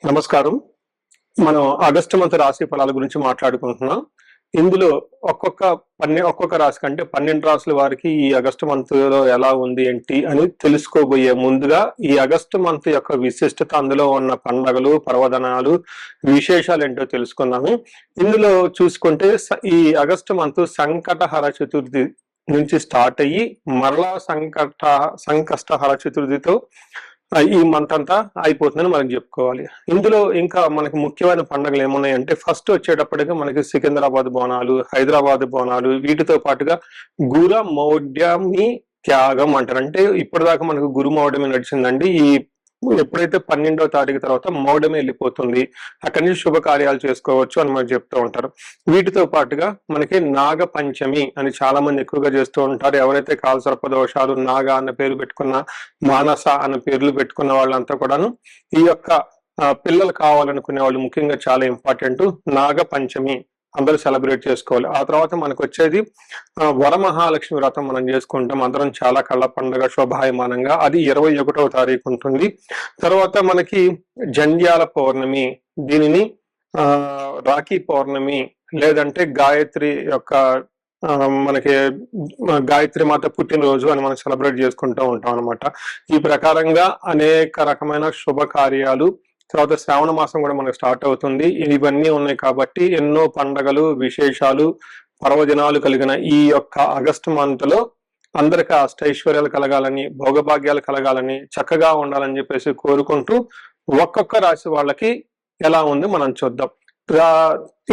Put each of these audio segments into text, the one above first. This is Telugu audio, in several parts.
నమస్కారం. మనం ఆగస్టు మంత్ రాశి ఫలాల గురించి మాట్లాడుకుంటున్నాం. ఇందులో ఒక్కొక్క రాశికి అంటే 12 రాసుల వారికి ఈ ఆగస్టు మంత్ లో ఎలా ఉంది ఏంటి అని తెలుసుకోబోయే ముందుగా ఈ ఆగస్టు మంత్ యొక్క విశిష్టత, అందులో ఉన్న పండగలు, పర్వదినాలు, విశేషాలు ఏంటో తెలుసుకుందాము. ఇందులో చూసుకుంటే ఈ ఆగస్టు మంత్ సంకటహర చతుర్థి నుంచి స్టార్ట్ అయ్యి మరలా సంకష్టహర చతుర్థితో ఈ మంత్ అంతా అయిపోతుందని మనం చెప్పుకోవాలి. ఇందులో ఇంకా మనకి ముఖ్యమైన పండుగలు ఏమున్నాయంటే, ఫస్ట్ వచ్చేటప్పటికి మనకి సికింద్రాబాద్ బోనాలు, హైదరాబాద్ బోనాలు, వీటితో పాటుగా గుర మౌఢ్యమి త్యాగం అంటారు. అంటే ఇప్పటిదాకా మనకు గురు మౌఢ్యమి నడిచిందండి. ఈ ఎప్పుడైతే 12వ తారీఖు తర్వాత మౌఢ్యమి వెళ్ళిపోతుంది, అక్కడి నుంచి శుభకార్యాలు చేసుకోవచ్చు అని మనకు చెప్తూ ఉంటారు. వీటితో పాటుగా మనకి నాగ పంచమి అని చాలా మంది ఎక్కువగా చేస్తూ ఉంటారు. ఎవరైతే కాలసర్ప దోషాలు, నాగ అన్న పేరు పెట్టుకున్న, మానస అన్న పేర్లు పెట్టుకున్న వాళ్ళంతా కూడాను ఈ యొక్క పిల్లలు కావాలనుకునే వాళ్ళు ముఖ్యంగా చాలా ఇంపార్టెంట్. నాగ పంచమి అందరూ సెలబ్రేట్ చేసుకోవాలి. ఆ తర్వాత మనకు వచ్చేది వరమహాలక్ష్మి వ్రతం మనం చేసుకుంటాం. అందరం చాలా కళ్ళ పండుగ శోభాయమానంగా. అది 21వ తారీఖు ఉంటుంది. తర్వాత మనకి జంధ్యాల పౌర్ణమి, దీనిని రాఖీ పౌర్ణమి లేదంటే గాయత్రి యొక్క మనకి గాయత్రి మాత పుట్టినరోజు అని మనం సెలబ్రేట్ చేసుకుంటూ ఉంటాం అనమాట. ఈ ప్రకారంగా అనేక రకమైన శుభకార్యాలు, తర్వాత శ్రావణ మాసం కూడా మనకు స్టార్ట్ అవుతుంది. ఇవన్నీ ఉన్నాయి కాబట్టి ఎన్నో పండగలు, విశేషాలు, పర్వదినాలు కలిగిన ఈ యొక్క ఆగస్టు మంత్ లో అందరికి అష్టైశ్వర్యాలు కలగాలని, భోగభాగ్యాలు కలగాలని, చక్కగా ఉండాలని చెప్పేసి కోరుకుంటూ ఒక్కొక్క రాశి వాళ్ళకి ఎలా ఉంది మనం చూద్దాం.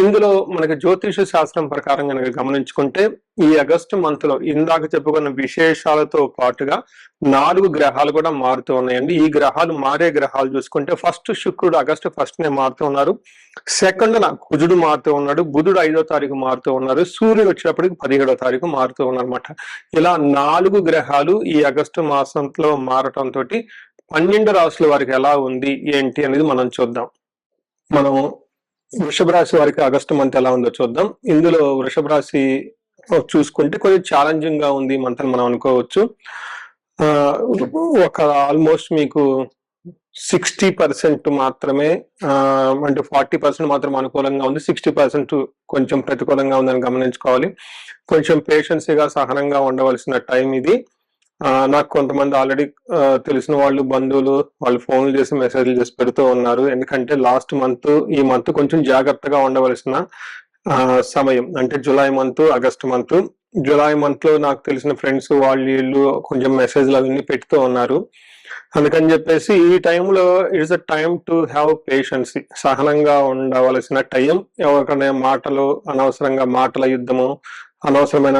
ఇందులో మనకి జ్యోతిష శాస్త్రం ప్రకారం కనుక గమనించుకుంటే ఈ ఆగస్టు మంత్ లో ఇందాక చెప్పుకున్న విశేషాలతో పాటుగా 4 గ్రహాలు కూడా మారుతూ ఉన్నాయండి. ఈ గ్రహాలు మారే గ్రహాలు చూసుకుంటే ఫస్ట్ శుక్రుడు ఆగస్టు 1నే మారుతూ ఉన్నారు. సెకండ్ కుజుడు మారుతూ ఉన్నాడు. బుధుడు 5వ తారీఖు మారుతూ ఉన్నారు. సూర్యుడు వచ్చేటప్పటికి 17వ తారీఖు మారుతూ ఉన్నారు అనమాట. ఇలా 4 గ్రహాలు ఈ ఆగస్టు మాసంలో మారటంతో 12 రాసుల వారికి ఎలా ఉంది ఏంటి అనేది మనం చూద్దాం. మనం వృషభ రాశి వారికి ఆగస్టు మంత్ ఎలా ఉందో చూద్దాం. ఇందులో వృషభ రాశి చూసుకుంటే కొంచెం ఛాలెంజింగ్ గా ఉంది మంత్ అని మనం అనుకోవచ్చు. ఒక ఆల్మోస్ట్ మీకు 60% మాత్రమే, అంటే 40% మాత్రం అనుకూలంగా ఉంది, 60% కొంచెం ప్రతికూలంగా ఉందని గమనించుకోవాలి. కొంచెం పేషెన్సీగా, సహనంగా ఉండవలసిన టైం ఇది. నాకు కొంతమంది ఆల్రెడీ తెలిసిన వాళ్ళు, బంధువులు వాళ్ళు ఫోన్లు చేసి మెసేజ్లు చేసి పెడుతూ ఉన్నారు. ఎందుకంటే లాస్ట్ మంత్, ఈ మంత్ కొంచెం జాగ్రత్తగా ఉండవలసిన సమయం. అంటే July month, August month. July month లో నాకు తెలిసిన ఫ్రెండ్స్ వాళ్ళు వీళ్ళు కొంచెం మెసేజ్లు అవన్నీ పెడుతూ ఉన్నారు. అందుకని చెప్పేసి ఈ టైంలో it's a time to have patience. సహనంగా ఉండవలసిన టైం. ఎవరికైనా మాటలు, అనవసరంగా మాటల యుద్ధము, అనవసరమైన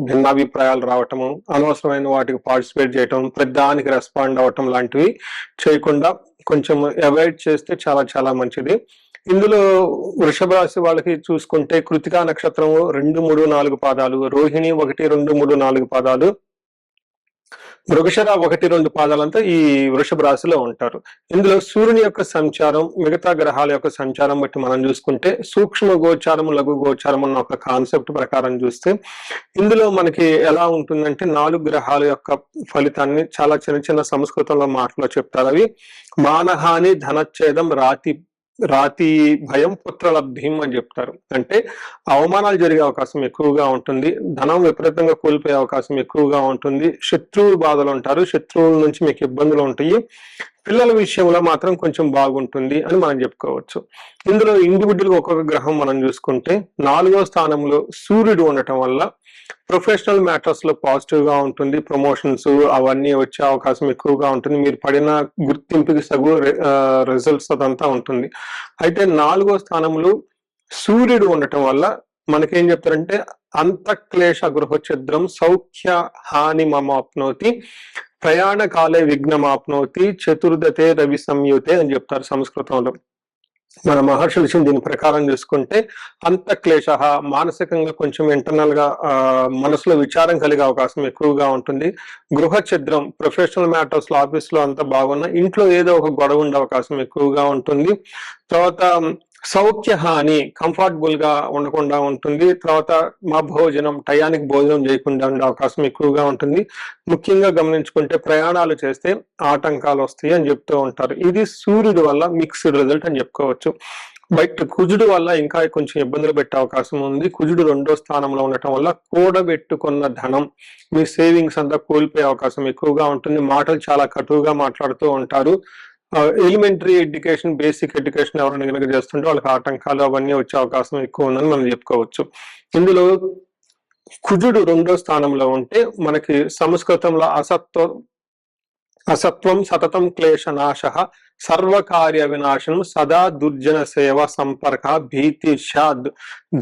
భిన్నాభిప్రాయాలు రావటము, అనవసరమైన వాటికి పార్టిసిపేట్ చేయటం, ప్రతిదానికి రెస్పాండ్ అవటం లాంటివి చేయకుండా కొంచెం అవాయిడ్ చేస్తే చాలా చాలా మంచిది. ఇందులో వృషభ రాశి వాళ్ళకి చూసుకుంటే కృతికా నక్షత్రం 2, 3, 4 పాదాలు, రోహిణి 1, 2, 3, 4 పాదాలు, మృగశిర 1, 2 పాదాలంతా ఈ వృషభ రాశిలో ఉంటారు. ఇందులో సూర్యుని యొక్క సంచారం, మిగతా గ్రహాల యొక్క సంచారం బట్టి మనం చూసుకుంటే సూక్ష్మ గోచారం, లఘు గోచారం అన్న ఒక కాన్సెప్ట్ ప్రకారం చూస్తే ఇందులో మనకి ఎలా ఉంటుందంటే 4 గ్రహాల యొక్క ఫలితాన్ని చాలా చిన్న చిన్న సంస్కృతంలో మాటలో చెప్తారు. అవి మానహాని, ధనచ్ఛేదం, రాతి భయం, పుత్రలబ్ధిం అని చెప్తారు. అంటే అవమానాలు జరిగే అవకాశం ఎక్కువగా ఉంటుంది, ధనం విపరీతంగా కోల్పోయే అవకాశం ఎక్కువగా ఉంటుంది, శత్రువులు బాధలు ఉంటారు, శత్రువుల నుంచి మీకు ఇబ్బందులు ఉంటాయి, పిల్లల విషయంలో మాత్రం కొంచెం బాగుంటుంది అని మనం చెప్పుకోవచ్చు. ఇందులో ఇండివిజువల్ ఒక్కొక్క గ్రహం మనం చూసుకుంటే 4వ స్థానంలో సూర్యుడు ఉండటం వల్ల ప్రొఫెషనల్ మ్యాటర్స్ లో పాజిటివ్ గా ఉంటుంది, ప్రమోషన్స్ అవన్నీ వచ్చే అవకాశం ఎక్కువగా ఉంటుంది, మీరు పడిన గుర్తింపుకి సగు రిజల్ట్స్ అదంతా ఉంటుంది. అయితే 4వ స్థానంలో సూర్యుడు ఉండటం వల్ల మనకేం చెప్తారంటే అంతఃక్లేశ గృహఛిద్రం సౌఖ్య హాని మమాప్నోతి ప్రయాణ కాలే విఘ్నమాప్నోతి చతుర్దతే రవి సంయుతే అని చెప్తారు సంస్కృతంలో. మన మహర్షులు దీని ప్రకారం చూసుకుంటే అంతఃక్లేశ, మానసికంగా కొంచెం ఇంటర్నల్ గా మనసులో విచారం కలిగే అవకాశం ఎక్కువగా ఉంటుంది. గృహ ఛిద్రం, ప్రొఫెషనల్ మ్యాటర్స్ లో ఆఫీస్ లో అంతా బాగున్నా ఇంట్లో ఏదో ఒక గొడవ ఉండే అవకాశం ఎక్కువగా ఉంటుంది. తర్వాత సౌఖ్యహాని, కంఫర్టబుల్ గా ఉండకుండా ఉంటుంది. తర్వాత మా భోజనం, టయానికి భోజనం చేయకుండా ఉండే అవకాశం ఎక్కువగా ఉంటుంది. ముఖ్యంగా గమనించుకుంటే ప్రయాణాలు చేస్తే ఆటంకాలు వస్తాయి అని చెప్తూ ఉంటారు. ఇది సూర్యుడి వల్ల మిక్స్డ్ రిజల్ట్ అని చెప్పుకోవచ్చు. బట్ కుజుడు వల్ల ఇంకా కొంచెం ఇబ్బందులు పెట్టే అవకాశం ఉంది. కుజుడు 2వ స్థానంలో ఉండటం వల్ల కూడబెట్టుకున్న ధనం, మీ సేవింగ్స్ అంతా కోల్పోయే అవకాశం ఎక్కువగా ఉంటుంది. మాటలు చాలా కటువుగా మాట్లాడుతూ ఉంటారు. ఎలిమెంటరీ ఎడ్యుకేషన్, బేసిక్ ఎడ్యుకేషన్ ఎవరైనా కనుక చేస్తుంటే వాళ్ళకి ఆటంకాలు అవన్నీ వచ్చే అవకాశం ఎక్కువ ఉందని మనం చెప్పుకోవచ్చు. ఇందులో కుజుడు 2వ స్థానంలో ఉంటే మనకి సంస్కృతంలో అసత్వం సతతం క్లేశ నాశ సర్వకార్య వినాశనం సదా దుర్జన సేవ సంపర్క భీతి షాద్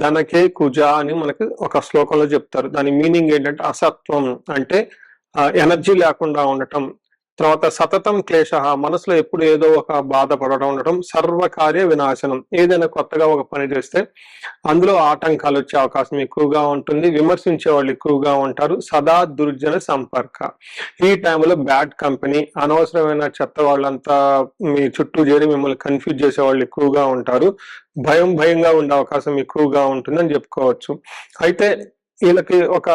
ధనకే కుజ అని మనకి ఒక శ్లోకంలో చెప్తారు. దాని మీనింగ్ ఏంటంటే అసత్వం అంటే ఎనర్జీ లేకుండా ఉండటం, తర్వాత సతతం క్లేశ మనసులో ఎప్పుడు ఏదో ఒక బాధపడటం ఉండటం, సర్వకార్య వినాశనం ఏదైనా కొత్తగా ఒక పని చేస్తే అందులో ఆటంకాలు వచ్చే అవకాశం ఎక్కువగా ఉంటుంది. విమర్శించే వాళ్ళు ఎక్కువగా ఉంటారు. సదా దుర్జన సంపర్క, ఈ టైంలో బ్యాడ్ కంపెనీ, అనవసరమైన చెత్త వాళ్ళంతా మీ చుట్టూ చేరి మిమ్మల్ని కన్ఫ్యూజ్ చేసే వాళ్ళు ఎక్కువగా ఉంటారు. భయంగా ఉండే అవకాశం ఎక్కువగా ఉంటుందని చెప్పుకోవచ్చు. అయితే వీళ్ళకి ఒక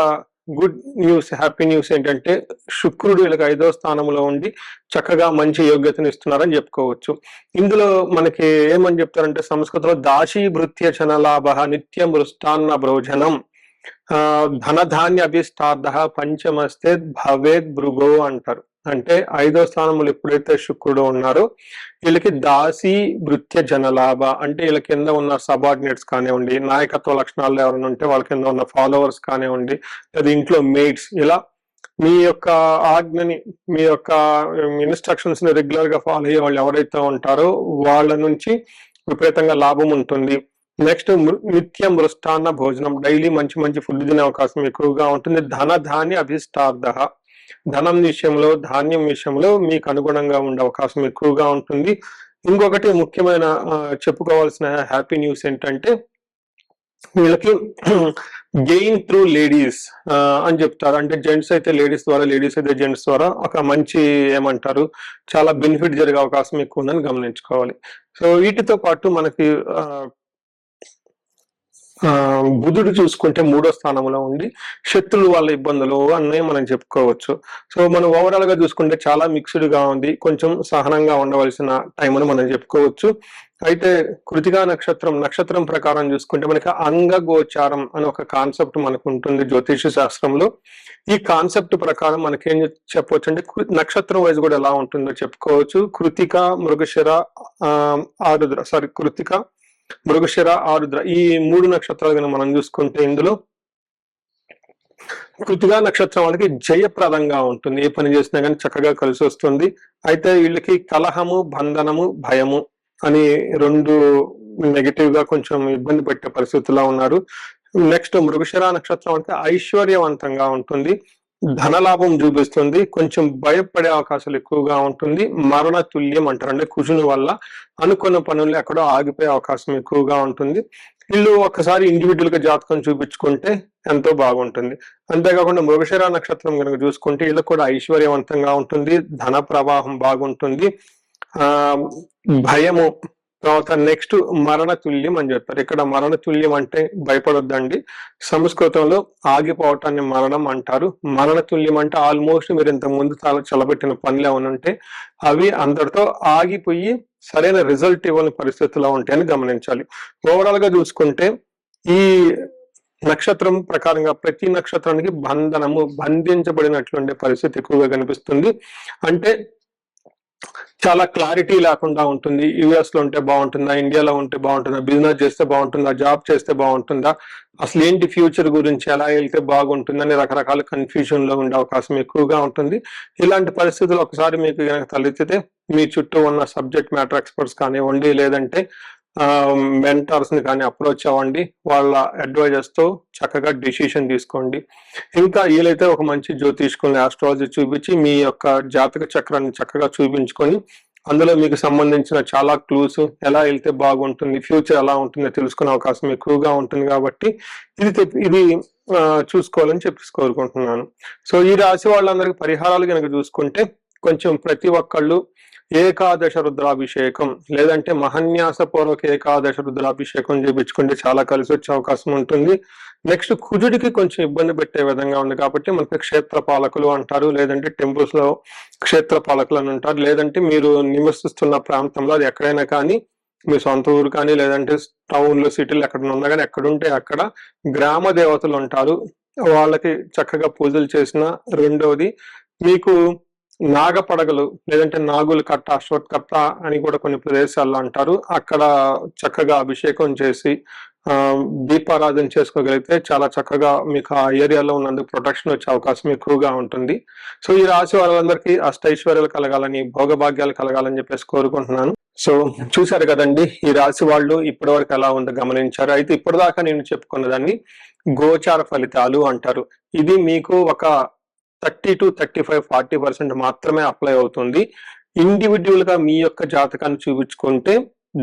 గుడ్ న్యూస్, హ్యాపీ న్యూస్ ఏంటంటే శుక్రుడు వీళ్ళకి 5వ స్థానంలో ఉండి చక్కగా మంచి యోగ్యతను ఇస్తున్నారని చెప్పుకోవచ్చు. ఇందులో మనకి ఏమని చెప్తారంటే సంస్కృతంలో దాశీ భృత్య చనలాభ నిత్యం మృష్టాన్న భోజనం ధనధాన్య అభిష్టార్థ పంచమస్తే భవేద్ భృగో అంటారు. అంటే 5వ స్థానంలో ఎప్పుడైతే శుక్రుడు ఉన్నారో వీళ్ళకి దాసి భృత్య జనలాభ అంటే వీళ్ళ కింద ఉన్న సబార్డినేట్స్ కానివ్వండి, నాయకత్వ లక్షణాలు ఎవరైనా ఉంటే వాళ్ళ కింద ఉన్న ఫాలోవర్స్ కానివ్వండి, లేదా ఇంట్లో మెయిట్స్, ఇలా మీ యొక్క ఆజ్ఞని, మీ యొక్క ఇన్స్ట్రక్షన్స్ ని రెగ్యులర్ గా ఫాలో అయ్యే వాళ్ళు ఎవరైతే ఉంటారో వాళ్ళ నుంచి విపరీతంగా లాభం ఉంటుంది. నెక్స్ట్ నిత్యం మృష్టాన్న భోజనం, డైలీ మంచి మంచి ఫుడ్ తినే అవకాశం ఎక్కువగా ఉంటుంది. ధనధాన్య అభిష్టార్థ, ధనం విషయంలో, ధాన్యం విషయంలో మీకు అనుగుణంగా ఉండే అవకాశం ఎక్కువగా ఉంటుంది. ఇంకొకటి ముఖ్యమైన చెప్పుకోవాల్సిన హ్యాపీ న్యూస్ ఏంటంటే వీళ్ళకి గెయిన్ త్రూ లేడీస్ అని చెప్తారు. అంటే జెంట్స్ అయితే లేడీస్ ద్వారా, లేడీస్ అయితే జెంట్స్ ద్వారా ఒక మంచి ఏమంటారు చాలా బెనిఫిట్ జరిగే అవకాశం ఎక్కువ ఉందని గమనించుకోవాలి. సో వీటితో పాటు మనకి బుధుడు చూసుకుంటే 3వ స్థానంలో ఉండి శత్రువుల వల్ల ఇబ్బందులు అన్నీ మనం చెప్పుకోవచ్చు. సో మనం ఓవరాల్ గా చూసుకుంటే చాలా మిక్స్డ్ గా ఉంది, కొంచెం సహనంగా ఉండవలసిన టైం అని మనం చెప్పుకోవచ్చు. అయితే కృతికా నక్షత్రం ప్రకారం చూసుకుంటే మనకి అంగగోచారం అని ఒక కాన్సెప్ట్ మనకు ఉంటుంది జ్యోతిష శాస్త్రంలో. ఈ కాన్సెప్ట్ ప్రకారం మనకేం చెప్పవచ్చు అంటే నక్షత్రం వైజ్ కూడా ఎలా ఉంటుందో చెప్పుకోవచ్చు. కృతిక, మృగశిర, కృతిక, మృగశిర, ఆరుద్ర ఈ 3 నక్షత్రాలు కనుక మనం చూసుకుంటే ఇందులో కృతికా నక్షత్రం వాళ్ళకి జయప్రదంగా ఉంటుంది, ఏ పని చేసినా కానీ చక్కగా కలిసి వస్తుంది. అయితే వీళ్ళకి కలహము, బంధనము, భయము అని 2 నెగిటివ్ గా కొంచెం ఇబ్బంది పెట్టే పరిస్థితుల్లో ఉన్నారు. నెక్స్ట్ మృగశిర నక్షత్రం అంటే ఐశ్వర్యవంతంగా ఉంటుంది, ధనలాభం చూపిస్తుంది, కొంచెం భయపడే అవకాశాలు ఎక్కువగా ఉంటుంది. మరణ తుల్యం అంటారు, అంటే కుజుని వల్ల అనుకున్న పనులు ఎక్కడో ఆగిపోయే అవకాశం ఎక్కువగా ఉంటుంది. వీళ్ళు ఒకసారి ఇండివిజువల్ గా జాతకం చూపించుకుంటే ఎంతో బాగుంటుంది. అంతేకాకుండా మృగశిర నక్షత్రం కనుక చూసుకుంటే వీళ్ళకి కూడా ఐశ్వర్యవంతంగా ఉంటుంది, ధన ప్రవాహం బాగుంటుంది, భయము, తర్వాత నెక్స్ట్ మరణ తుల్యం అని చెప్తారు. ఇక్కడ మరణ తుల్యం అంటే భయపడొద్దండి, సంస్కృతంలో ఆగిపోవటాన్ని మరణం అంటారు. మరణ తుల్యం అంటే ఆల్మోస్ట్ మీరు ఇంతకు ముందు చలబెట్టిన పనులు ఏమైనా ఉంటే అవి అందరితో ఆగిపోయి సరైన రిజల్ట్ ఇవ్వని పరిస్థితుల్లో ఉంటాయని గమనించాలి. ఓవరాల్ గా చూసుకుంటే ఈ నక్షత్రం ప్రకారంగా ప్రతి నక్షత్రానికి బంధించబడినటువంటి పరిస్థితి ఎక్కువగా కనిపిస్తుంది. అంటే చాలా క్లారిటీ లేకుండా ఉంటుంది. యుఎస్ లో ఉంటే బాగుంటుందా, ఇండియాలో ఉంటే బాగుంటుందా, బిజినెస్ చేస్తే బాగుంటుందా, జాబ్ చేస్తే బాగుంటుందా, అసలు ఏంటి ఫ్యూచర్ గురించి ఎలా వెళ్తే బాగుంటుందని రకరకాల కన్ఫ్యూజన్ లో ఉండే అవకాశం ఎక్కువగా ఉంటుంది. ఇలాంటి పరిస్థితులు ఒకసారి మీకు కనుక తలెత్తితే మీ చుట్టూ ఉన్న సబ్జెక్ట్ మ్యాటర్ ఎక్స్పర్ట్స్ కానివ్వండి, లేదంటే మెంటర్స్ ని కానీ అప్రోచ్ అవ్వండి, వాళ్ళ అడ్వైజర్స్ తో చక్కగా డిసిషన్ తీసుకోండి. ఇంకా వీలైతే ఒక మంచి జ్యోతిష్కుల్ని, ఆస్ట్రాలజీ చూపించి మీ యొక్క జాతక చక్రాన్ని చక్కగా చూపించుకొని అందులో మీకు సంబంధించిన చాలా క్లూస్, ఎలా వెళ్తే బాగుంటుంది, ఫ్యూచర్ ఎలా ఉంటుందో తెలుసుకునే అవకాశం ఎక్కువగా ఉంటుంది. కాబట్టి ఇది చూసుకోవాలని చెప్పి కోరుకుంటున్నాను. సో ఈ రాశి వాళ్ళందరికీ పరిహారాలు కనుక చూసుకుంటే కొంచెం ప్రతి ఒక్కళ్ళు ఏకాదశ రుద్రాభిషేకం లేదంటే మహన్యాసపూర్వక ఏకాదశ రుద్రాభిషేకం చేయించుకుంటే చాలా కలిసి వచ్చే అవకాశం ఉంటుంది. నెక్స్ట్ కుజుడికి కొంచెం ఇబ్బంది పెట్టే విధంగా ఉంది కాబట్టి మనకి క్షేత్ర పాలకులు అంటారు, లేదంటే టెంపుల్స్ లో క్షేత్ర పాలకులు అని ఉంటారు, లేదంటే మీరు నివసిస్తున్న ప్రాంతంలో అది ఎక్కడైనా కానీ మీ సొంత ఊరు కానీ లేదంటే టౌన్లు సిటీలు ఎక్కడ ఉన్నా కానీ ఎక్కడుంటే అక్కడ గ్రామ దేవతలు ఉంటారు, వాళ్ళకి చక్కగా పూజలు చేసిన. రెండవది మీకు నాగపడగలు లేదంటే నాగుల కట్ట అశ్వత్కట్ట అని కూడా కొన్ని ప్రదేశాల్లో అంటారు, అక్కడ చక్కగా అభిషేకం చేసి దీపారాధన చేసుకోగలిగితే చాలా చక్కగా మీకు ఆ ఏరియాలో ఉన్నందుకు ప్రొటెక్షన్ వచ్చే అవకాశం ఎక్కువగా ఉంటుంది. సో ఈ రాశి వాళ్ళందరికీ అష్టైశ్వర్యాలు కలగాలని భోగభాగ్యాలు కలగాలని చెప్పేసి కోరుకుంటున్నాను. సో చూశారు కదండి, ఈ రాశి వాళ్ళు ఇప్పటి వరకు ఎలా ఉందో గమనించారు. అయితే ఇప్పటిదాకా నేను చెప్పుకున్న దాన్ని గోచార ఫలితాలు అంటారు. ఇది మీకు ఒక 30 to 35, 40% మాత్రమే అప్లై అవుతుంది. ఇండివిడ్యువల్ గా మీ యొక్క జాతకాన్ని చూపించుకుంటే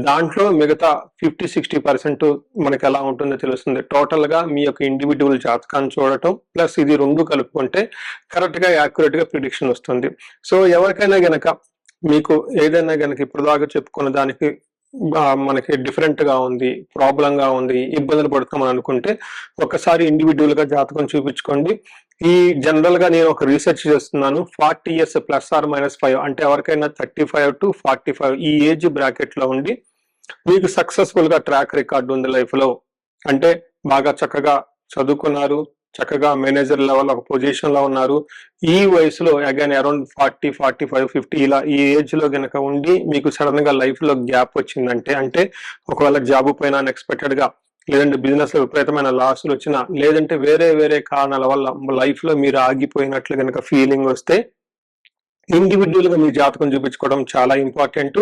దాంట్లో మిగతా 50-60% మనకి ఎలా ఉంటుందో తెలుస్తుంది. టోటల్ గా మీ యొక్క ఇండివిడ్యువల్ జాతకాన్ని చూడటం ప్లస్ ఇది రెండు కలుపుకుంటే కరెక్ట్ గా యాక్యురేట్ గా ప్రిడిక్షన్ వస్తుంది. సో ఎవరికైనా గనక మీకు ఏదైనా గనక ఇప్పుడు దాకా చెప్పుకున్న దానికి మనకి డిఫరెంట్ గా ఉంది, ప్రాబ్లం గా ఉంది, ఇబ్బందులు పడుతున్నాం అనుకుంటే ఒకసారి ఇండివిడ్యువల్ గా జాతకం చూపించుకోండి. ఈ జనరల్ గా నేను ఒక రీసెర్చ్ చేస్తున్నాను, 40 years +or-5 అంటే ఎవరికైనా 35 to 45 ఈ ఏజ్ బ్రాకెట్ లో ఉండి మీకు సక్సెస్ఫుల్ గా ట్రాక్ రికార్డు ఉంది లైఫ్ లో, అంటే బాగా చక్కగా చదువుకున్నారు, చక్కగా మేనేజర్ లెవెల్ ఒక పొజిషన్ లో ఉన్నారు, ఈ వయసులో అగైన్ అరౌండ్ 40, 45, 50 ఇలా ఈ ఏజ్ లో గనక ఉండి మీకు సడన్ గా లైఫ్ లో గ్యాప్ వచ్చిందంటే, అంటే ఒకవేళ జాబ్ పైన అన్ఎక్స్పెక్టెడ్ గా లేదంటే బిజినెస్ లో విపరీతమైన లాసులు వచ్చినా లేదంటే వేరే వేరే కారణాల వల్ల లైఫ్ లో మీరు ఆగిపోయినట్లు గనక ఫీలింగ్ వస్తే ఇండివిడ్యువల్ గా మీ జాతకం చూపించుకోవడం చాలా ఇంపార్టెంట్.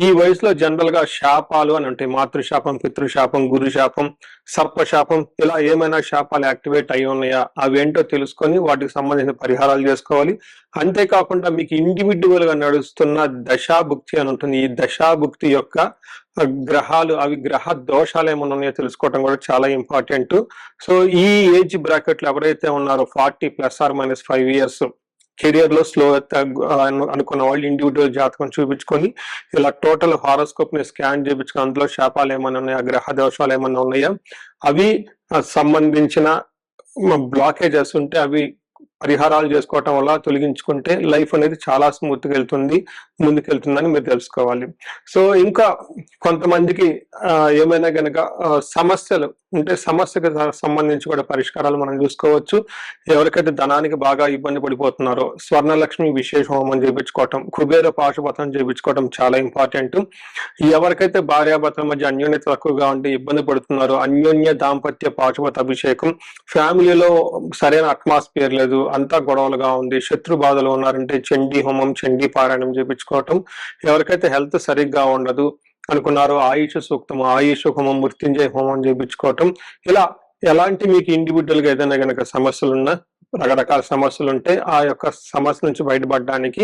ఈ వయసులో జనరల్ గా శాపాలు అని ఉంటాయి, మాతృశాపం, పితృశాపం, గురుశాపం, సర్పశాపం, ఇలా ఏమైనా శాపాలు యాక్టివేట్ అయి ఉన్నాయా అవేంటో తెలుసుకొని వాటికి సంబంధించిన పరిహారాలు చేసుకోవాలి. అంతేకాకుండా మీకు ఇండివిడ్యువల్ గా నడుస్తున్న దశాభుక్తి అని ఉంటుంది, ఈ దశాభుక్తి యొక్క గ్రహాలు అవి గ్రహ దోషాలు ఏమైనా ఉన్నాయో తెలుసుకోవడం కూడా చాలా ఇంపార్టెంట్. సో ఈ ఏజ్ బ్రాకెట్ లో ఎవరైతే ఉన్నారో 40 +or-5 years కెరియర్ లో స్లో అనుకున్న వాళ్ళు ఇండివిడ్యువల్ జాతకం చూపించుకొని ఇలా టోటల్ హారోస్కోప్ ని స్కాన్ చేయించుకొని అందులో శాపాలు ఏమైనా ఉన్నాయా, గ్రహ దోషాలు ఏమైనా ఉన్నాయా, అవి సంబంధించిన బ్లాకేజెస్ ఉంటే అవి పరిహారాలు చేసుకోవటం వల్ల తొలగించుకుంటే లైఫ్ అనేది చాలా స్మూత్ గా వెళ్తుంది, ముందుకెళ్తుందని మీరు తెలుసుకోవాలి. సో ఇంకా కొంతమందికి ఏమైనా గనక సమస్యలు ఉంటే సమస్యకు సంబంధించి కూడా పరిష్కారాలు మనం చూసుకోవచ్చు. ఎవరికైతే ధనానికి బాగా ఇబ్బంది పడిపోతున్నారో స్వర్ణలక్ష్మి విశేష హోమం చేయించుకోవటం, కుబేర పాశుపతం చేయించుకోవటం చాలా ఇంపార్టెంట్. ఎవరికైతే భార్యాభర్తల మధ్య అన్యోన్యత తక్కువగా ఉంటే ఇబ్బంది పడుతున్నారో అన్యోన్య దాంపత్య పాశుపత అభిషేకం, ఫ్యామిలీలో సరైన అట్మాస్ఫియర్ లేదు, అంతా గొడవలుగా ఉంది, శత్రు బాధలు ఉన్నారంటే చండీ హోమం, చండీ పారాయణం చేయించుకోవటం, ఎవరికైతే హెల్త్ సరిగ్గా ఉండదు అనుకున్నారో ఆయుష్ సూక్తం, ఆయుష్ హోమం, మృత్యుంజయ హోమం చేయించుకోవటం, ఇలా ఎలాంటి మీకు ఇండివిడ్యువల్ గా ఏదైనా గనక సమస్యలున్నా రకరకాల సమస్యలు ఉంటే ఆ యొక్క సమస్య నుంచి బయటపడడానికి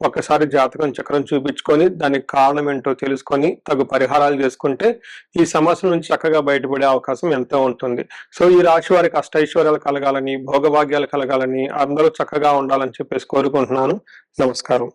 ఒకసారి జాతకం చక్రం చూపించుకొని దానికి కారణం ఏంటో తెలుసుకొని తగు పరిహారాలు చేసుకుంటే ఈ సమస్య నుంచి చక్కగా బయటపడే అవకాశం ఎంతో ఉంటుంది. సో ఈ రాశి వారికి అష్టైశ్వర్యాలు కలగాలని భోగభాగ్యాలు కలగాలని అందరూ చక్కగా ఉండాలని చెప్పేసి కోరుకుంటున్నాను. నమస్కారం.